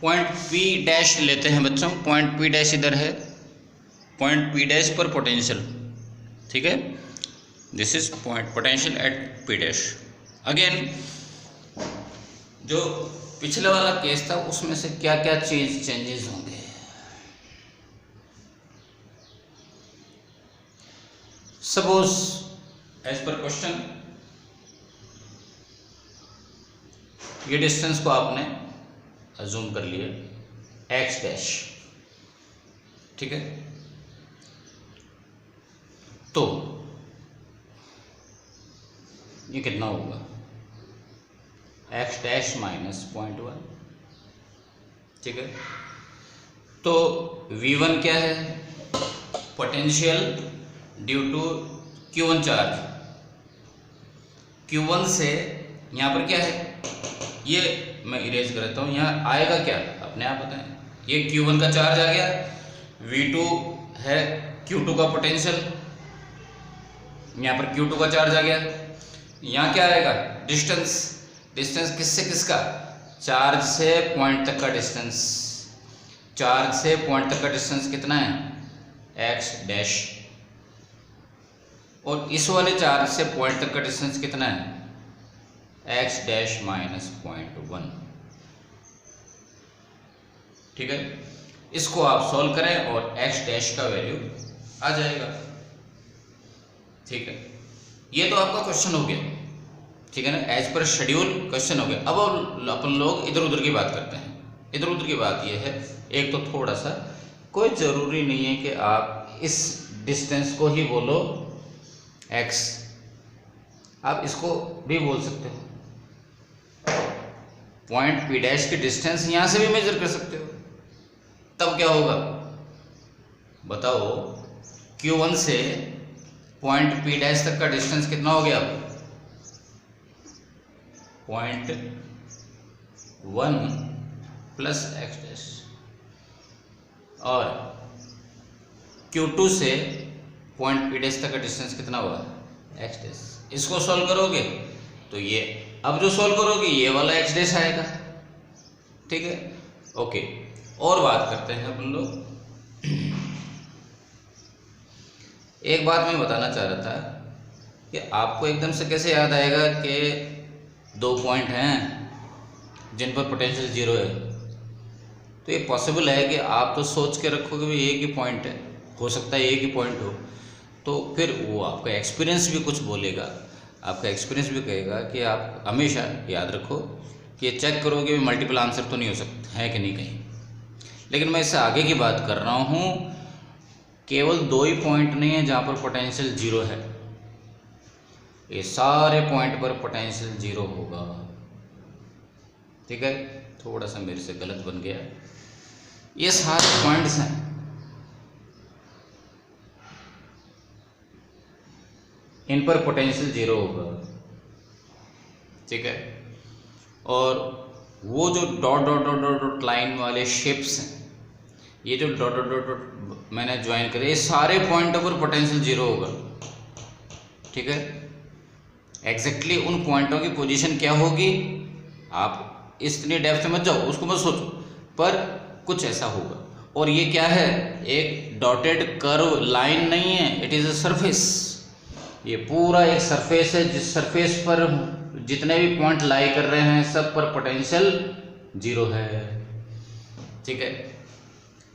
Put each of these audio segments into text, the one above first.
Point P dash लेते हैं बच्चों। पॉइंट पी डैश इधर है, पॉइंट पी डैश पर पोटेंशियल, ठीक है। This is point potential at P dash. Again जो पिछले वाला केस था उसमें से क्या क्या चेंजेस होंगे। सपोज एज पर क्वेश्चन ये डिस्टेंस को आपने अज्यूम कर लिया एक्स डैश, ठीक है। तो ये कितना होगा, एक्स डैश माइनस 0.1, ठीक है। तो V1 क्या है, potential due to Q1 charge. Q1 से यहाँ पर क्या है, ये मैं इरेज करता हूँ, यहाँ आएगा क्या अपने आप बताएं। ये Q1 का चार्ज आ गया, V2 है Q2 का पोटेंशियल, यहाँ पर Q2 का चार्ज आ गया। यहाँ क्या आएगा, डिस्टेंस। डिस्टेंस किससे किसका, चार्ज से पॉइंट तक का डिस्टेंस। चार्ज से पॉइंट तक का डिस्टेंस कितना है, एक्स डैश। और इस वाले चार्ज से पॉइंट तक का डिस्टेंस कितना है, एक्स डैश माइनस 0.1, ठीक है। इसको आप सॉल्व करें और एक्स डैश का वैल्यू आ जाएगा, ठीक है। ये तो आपका क्वेश्चन हो गया, ठीक है ना, एज पर शेड्यूल क्वेश्चन हो गया। अब अपन लोग इधर उधर की बात करते हैं। इधर उधर की बात ये है, एक तो थोड़ा सा, कोई ज़रूरी नहीं है कि आप इस डिस्टेंस को ही बोलो x, आप इसको भी बोल सकते हो। पॉइंट P डैश की डिस्टेंस यहां से भी मेजर कर सकते हो। तब क्या होगा बताओ, Q1 से पॉइंट P डैश तक का डिस्टेंस कितना हो गया, 0.1 प्लस एक्स डैश। और Q2 से पॉइंट P डैश तक का डिस्टेंस कितना हुआ, एक्स डैश। इसको सॉल्व करोगे तो ये, अब जो सॉल्व करोगे ये वाला एक्स डैश आएगा, ठीक है। ओके, और बात करते हैं अपन लोग। एक बात मैं बताना चाह रहा था कि आपको एकदम से कैसे याद आएगा कि दो पॉइंट हैं जिन पर पोटेंशियल जीरो है। तो ये पॉसिबल है कि आप तो सोच के रखोगे भी एक ही पॉइंट है, हो सकता है एक ही पॉइंट हो, तो फिर वो आपका एक्सपीरियंस भी कुछ बोलेगा। आपका एक्सपीरियंस भी कहेगा कि आप हमेशा याद रखो कि ये चेक करोगे भी मल्टीपल आंसर तो नहीं हो सकता है कि नहीं कहीं। लेकिन मैं इससे आगे की बात कर रहा हूँ, केवल दो ही पॉइंट नहीं है जहाँ पर पोटेंशियल जीरो है, ये सारे पॉइंट पर पोटेंशियल जीरो होगा, ठीक है। थोड़ा सा मेरे से गलत बन गया, ये सारे पॉइंट्स हैं, इन पर पोटेंशियल जीरो होगा, ठीक है। और वो जो dot dot dot dot dot line वाले शेप्स हैं, ये जो डॉट डॉट डॉट डॉट मैंने ज्वाइन करे, ये सारे पॉइंटों पर पोटेंशियल जीरो होगा, ठीक है। एग्जैक्टली उन पॉइंटों की पोजीशन क्या होगी, आप इतनी डेप्थ में मत जाओ, उसको मत सोचो, पर कुछ ऐसा होगा। और ये क्या है, एक डॉटेड कर्व लाइन नहीं है, इट इज़ अ सरफेस। ये पूरा एक सरफेस है, जिस सरफेस पर जितने भी पॉइंट लाई कर रहे हैं सब पर पोटेंशियल जीरो है, ठीक है।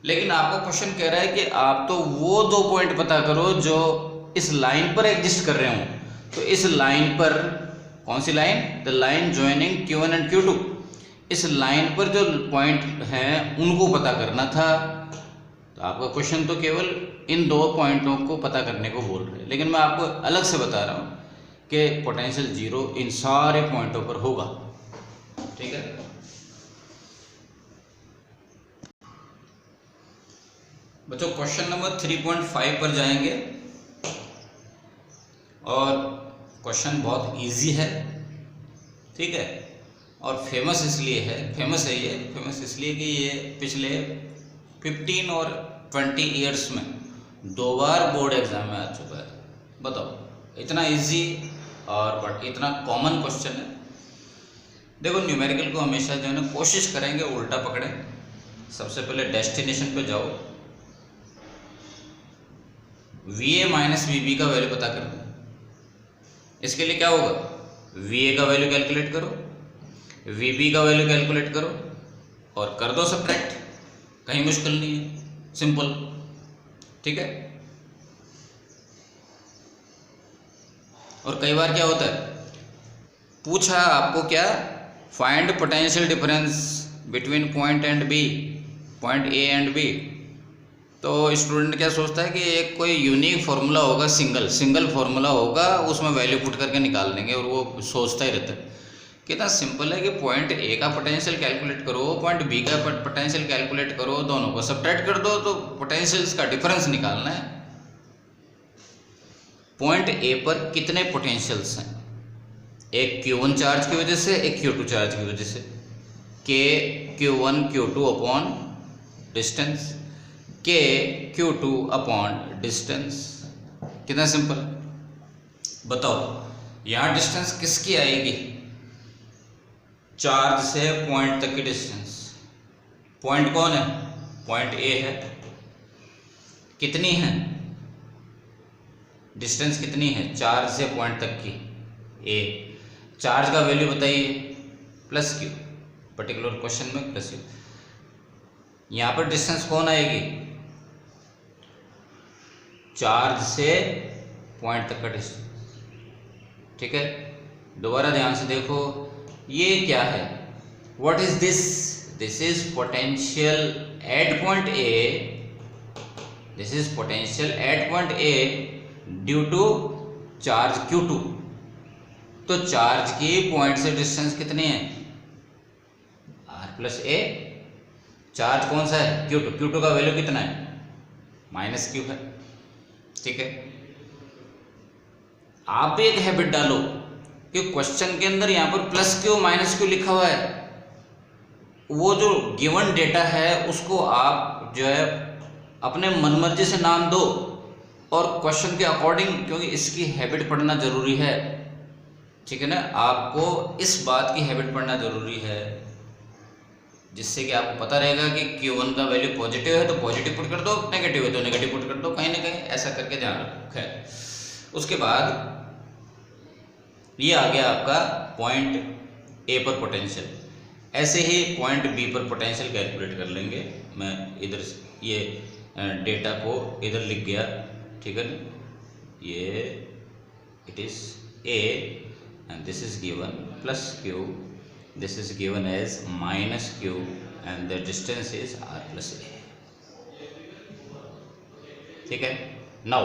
लेकिन आपका क्वेश्चन कह रहा है कि आप तो वो दो पॉइंट पता करो जो इस लाइन पर एग्जिस्ट कर रहे हो। तो इस लाइन पर, कौन सी line, the line joining Q1 and Q2, इस लाइन पर जो पॉइंट हैं उनको पता करना था। तो आपका क्वेश्चन तो केवल इन दो पॉइंटों को पता करने को बोल रहे हैं, लेकिन मैं आपको अलग से बता रहा हूँ कि पोटेंशियल जीरो इन सारे पॉइंटों पर होगा, ठीक है। बच्चों क्वेश्चन नंबर 3.5 पर जाएंगे, और क्वेश्चन बहुत इजी है, ठीक है। और फेमस इसलिए है, फेमस इसलिए कि ये पिछले 15 और 20 ईयर्स में 2 बार बोर्ड एग्जाम में आ चुका है। बताओ, इतना इजी और बट इतना कॉमन क्वेश्चन है देखो न्यूमेरिकल को हमेशा जो है ना कोशिश करेंगे उल्टा पकड़ें। सबसे पहले डेस्टिनेशन पे जाओ, VA माइनस VB का वैल्यू पता कर दो। इसके लिए क्या होगा, VA का वैल्यू कैलकुलेट करो, VB का वैल्यू कैलकुलेट करो और कर दो सब्ट्रैक्ट। कहीं मुश्किल नहीं है, सिंपल, ठीक है। और कई बार क्या होता है, पूछा आपको क्या, find potential difference between point and B, point A and B. तो स्टूडेंट क्या सोचता है कि एक कोई यूनिक फार्मूला होगा, सिंगल फार्मूला होगा, उसमें वैल्यू पुट करके निकाल देंगे, और वो सोचता ही रहता है। कितना सिंपल है कि पॉइंट ए का पोटेंशियल कैलकुलेट करो, पॉइंट बी का पोटेंशियल कैलकुलेट करो, दोनों को सब्ट्रैक्ट कर दो तो पोटेंशियल्स का डिफरेंस निकालना है। पॉइंट ए पर कितने पोटेंशियल्स हैं, एक Q1 चार्ज की वजह से, एक Q2 चार्ज की वजह से, K Q1 Q2 upon distance, K Q2 upon distance. कितना सिंपल, बताओ यहाँ डिस्टेंस किसकी आएगी, चार्ज से पॉइंट तक की डिस्टेंस। पॉइंट कौन है, पॉइंट ए है, कितनी है डिस्टेंस, कितनी है चार्ज से पॉइंट तक की, ए। चार्ज का वैल्यू बताइए, प्लस Q, पर्टिकुलर क्वेश्चन में प्लस Q। यहाँ पर डिस्टेंस कौन आएगी, चार्ज से पॉइंट तक का डिस्टेंस, ठीक है। दोबारा ध्यान से देखो, ये क्या है, what is this, this is potential at point A, this is potential at point A due to charge Q2। तो चार्ज की पॉइंट से डिस्टेंस कितनी है, R प्लस ए। चार्ज कौन सा है, Q2, Q2 का वैल्यू कितना है, माइनस Q है, ठीक है। आप भी एक हैबिट डालो कि क्वेश्चन के अंदर यहाँ पर प्लस Q माइनस Q लिखा हुआ है, वो जो गिवन डेटा है उसको आप जो है अपने मनमर्जी से नाम दो और क्वेश्चन के अकॉर्डिंग, क्योंकि इसकी हैबिट पढ़ना जरूरी है, ठीक है ना। आपको इस बात की हैबिट पढ़ना जरूरी है जिससे कि आपको पता रहेगा कि Q1 का वैल्यू पॉजिटिव है तो पॉजिटिव पुट कर दो, नेगेटिव है तो नेगेटिव पुट कर दो, कहीं ना कहीं ऐसा करके ध्यान रखो। खैर, उसके बाद ये आ गया आपका पॉइंट ए पर पोटेंशियल। ऐसे ही पॉइंट बी पर पोटेंशियल कैलकुलेट कर लेंगे। मैं इधर ये डेटा को इधर लिख गया, ठीक है ना। ये it is a and this is given plus Q, this is given as minus Q and the distance is R plus A, ठीक है। now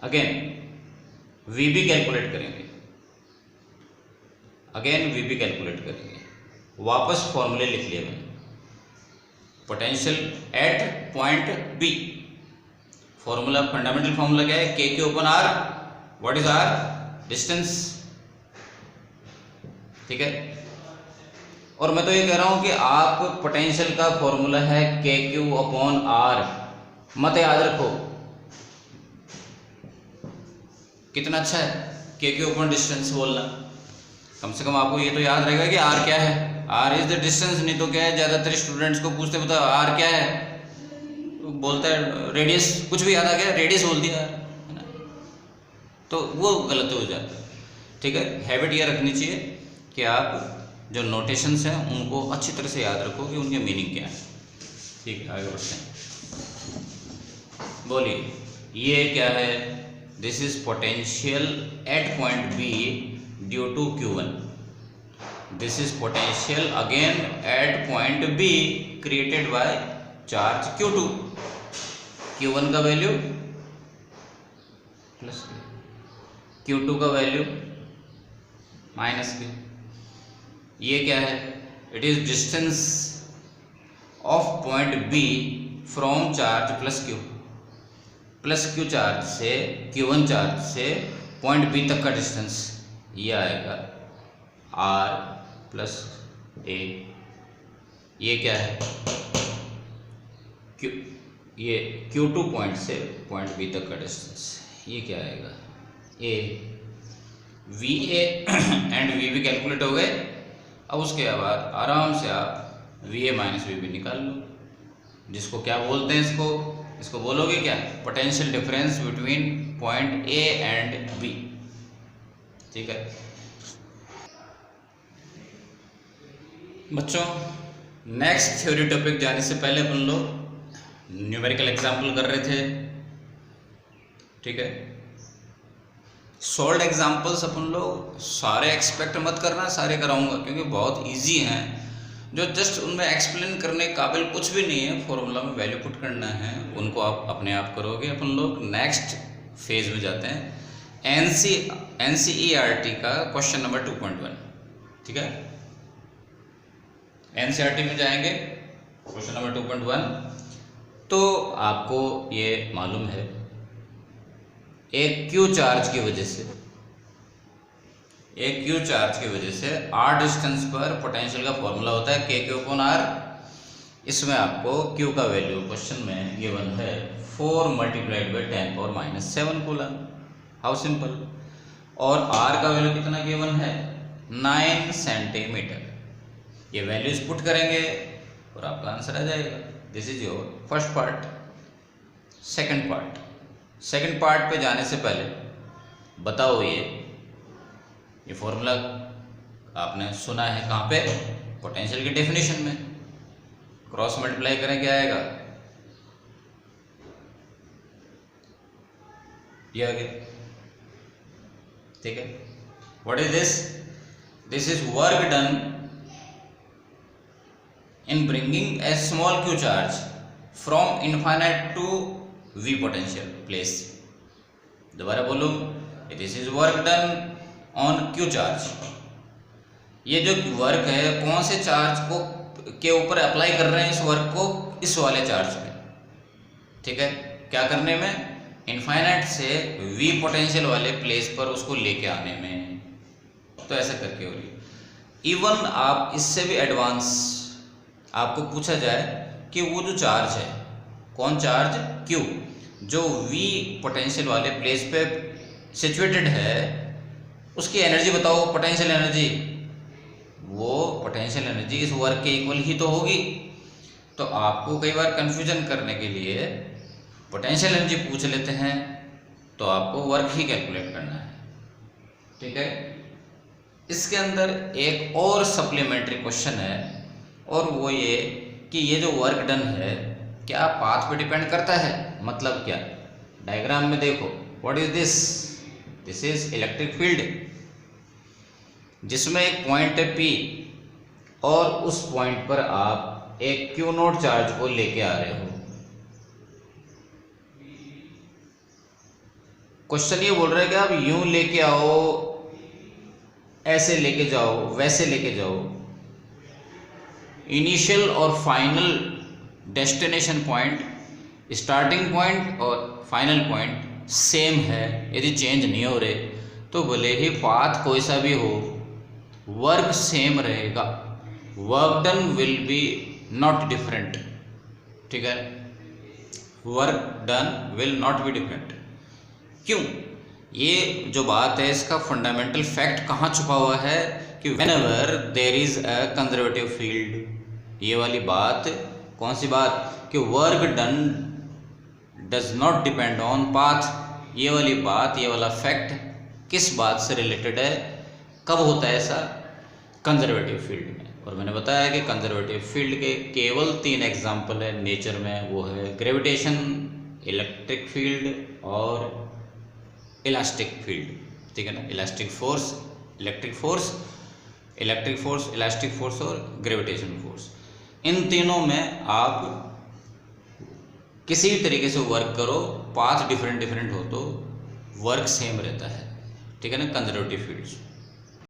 again VB कैलकुलेट करेंगे, वापस फॉर्मूले लिख लिया मैंने, potential at point B, formula fundamental formula क्या है, K Q upon R, what is R, distance, ठीक है। और मैं तो ये कह रहा हूं कि आप पोटेंशियल का फॉर्मूला है KQ अपॉन R, मत याद रखो, कितना अच्छा है KQ अपॉन डिस्टेंस बोलना, कम से कम आपको ये तो याद रहेगा कि R क्या है, R इज द डिस्टेंस। नहीं तो क्या है, ज्यादातर स्टूडेंट्स को पूछते बता R क्या है, तो बोलता है रेडियस, कुछ भी याद आ गया रेडियस बोल दिया, तो वो गलत हो जाता है, ठीक है। हैबिट ये रखनी चाहिए कि आप जो नोटेशंस हैं उनको अच्छी तरह से याद रखो कि उनके मीनिंग क्या है, ठीक है। आगे बढ़ते हैं, बोलिए ये क्या है, this is potential at point B due to Q1, this is potential again at point B created by charge Q2, Q1 का वैल्यू प्लस Q2 का वैल्यू माइनस Q। ये क्या है, it is distance of point B from charge plus Q charge से, Q1 charge से point B तक का distance, ये आएगा R प्लस A। ये क्या है, ये Q2 पॉइंट से पॉइंट B तक का डिस्टेंस, ये क्या आएगा A। V A and V B calculate हो गए। अब उसके बाद आराम से आप V A minus V B निकाल लो, जिसको क्या बोलते हैं, इसको बोलोगे क्या, potential difference between point A and B. ठीक है बच्चों, नेक्स्ट थ्योरी टॉपिक जाने से पहले अपन लोग न्यूमेरिकल एग्जाम्पल कर रहे थे। ठीक है, सॉल्व एग्जाम्पल्स अपन लोग सारे एक्सपेक्ट मत करना सारे कराऊंगा, क्योंकि बहुत इजी हैं, जो जस्ट उनमें एक्सप्लेन करने काबिल कुछ भी नहीं है, फॉर्मूला में वैल्यू पुट करना है, उनको आप अपने आप करोगे। अपन लोग नेक्स्ट फेज में जाते हैं, NCERT का क्वेश्चन नंबर 2.1। ठीक है, NCERT में जाएंगे, क्वेश्चन नंबर 2.1। तो आपको ये मालूम है, एक क्यू चार्ज की वजह से r डिस्टेंस पर पोटेंशियल का फॉर्मूला होता है K/R। इसमें आपको Q का वैल्यू क्वेश्चन में गिवन है 4 × 10⁻⁷ कूलम। How simple. और R का वैल्यू कितना गिवन है, 9 सेंटीमीटर। ये वैल्यूज पुट करेंगे और आपका आंसर आ जाएगा। This is your first part. Second part पे जाने से पहले बताओ, ये फॉर्मूला आपने सुना है कहाँ पे, पोटेंशियल की डेफिनेशन में। क्रॉस मल्टीप्लाई करें क्या आएगा, ये आ गया। ठीक है, what is this, this is work done in bringing a small q charge from infinite to v potential place। दोबारा बोलो, this is work done on q charge। ये जो वर्क है कौन से चार्ज को के ऊपर अप्लाई कर रहे हैं, इस वर्क को इस वाले चार्ज पे। ठीक है, क्या करने में, इनफाइनाइट से v पोटेंशियल वाले प्लेस पर उसको लेके आने में। तो ऐसा करके हो रही। इवन आप इससे भी एडवांस आपको पूछा जाए कि वो जो चार्ज है, कौन चार्ज, Q, जो V पोटेंशियल वाले प्लेस पे सिचुएटेड है, उसकी एनर्जी बताओ, पोटेंशियल एनर्जी। वो पोटेंशियल एनर्जी इस वर्क के इक्वल ही तो होगी। तो आपको कई बार कंफ्यूजन करने के लिए पोटेंशियल एनर्जी पूछ लेते हैं, तो आपको वर्क ही कैलकुलेट करना है। ठीक है, इसके अंदर एक और सप्लीमेंट्री क्वेश्चन है, और वो ये कि ये जो वर्क डन है क्या पाथ पे डिपेंड करता है। मतलब क्या, डायग्राम में देखो, what is this, this is electric field, जिसमें एक पॉइंट है P, और उस पॉइंट पर आप एक Q0 चार्ज को लेके आ रहे हो। क्वेश्चन ये बोल रहा है कि आप यूं लेके आओ, ऐसे लेके जाओ, वैसे लेके जाओ, इनिशियल और final destination point, starting point और फाइनल पॉइंट सेम है, यदि चेंज नहीं हो रहे, तो भले ही पाथ कोई सा भी हो, वर्क सेम रहेगा। Work done will be not different. ठीक है, work done will not be different. क्यों, ये जो बात है इसका फंडामेंटल फैक्ट कहाँ छुपा हुआ है कि whenever there is a conservative field, ये वाली बात, कौन सी बात, कि work done does not depend on path. ये वाली बात, ये वाला फैक्ट किस बात से रिलेटेड है, कब होता है ऐसा, कंजर्वेटिव फील्ड में। और मैंने बताया कि कंजर्वेटिव फील्ड के केवल 3 एग्जाम्पल है नेचर में, वो है ग्रेविटेशन, इलेक्ट्रिक फील्ड और इलास्टिक फील्ड। ठीक है ना, elastic force, electric force, elastic force और ग्रेविटेशन फोर्स। इन तीनों में आप किसी भी तरीके से वर्क करो, पाथ डिफरेंट हो तो वर्क सेम रहता है। ठीक है ना, कंजर्वेटिव फील्ड्स।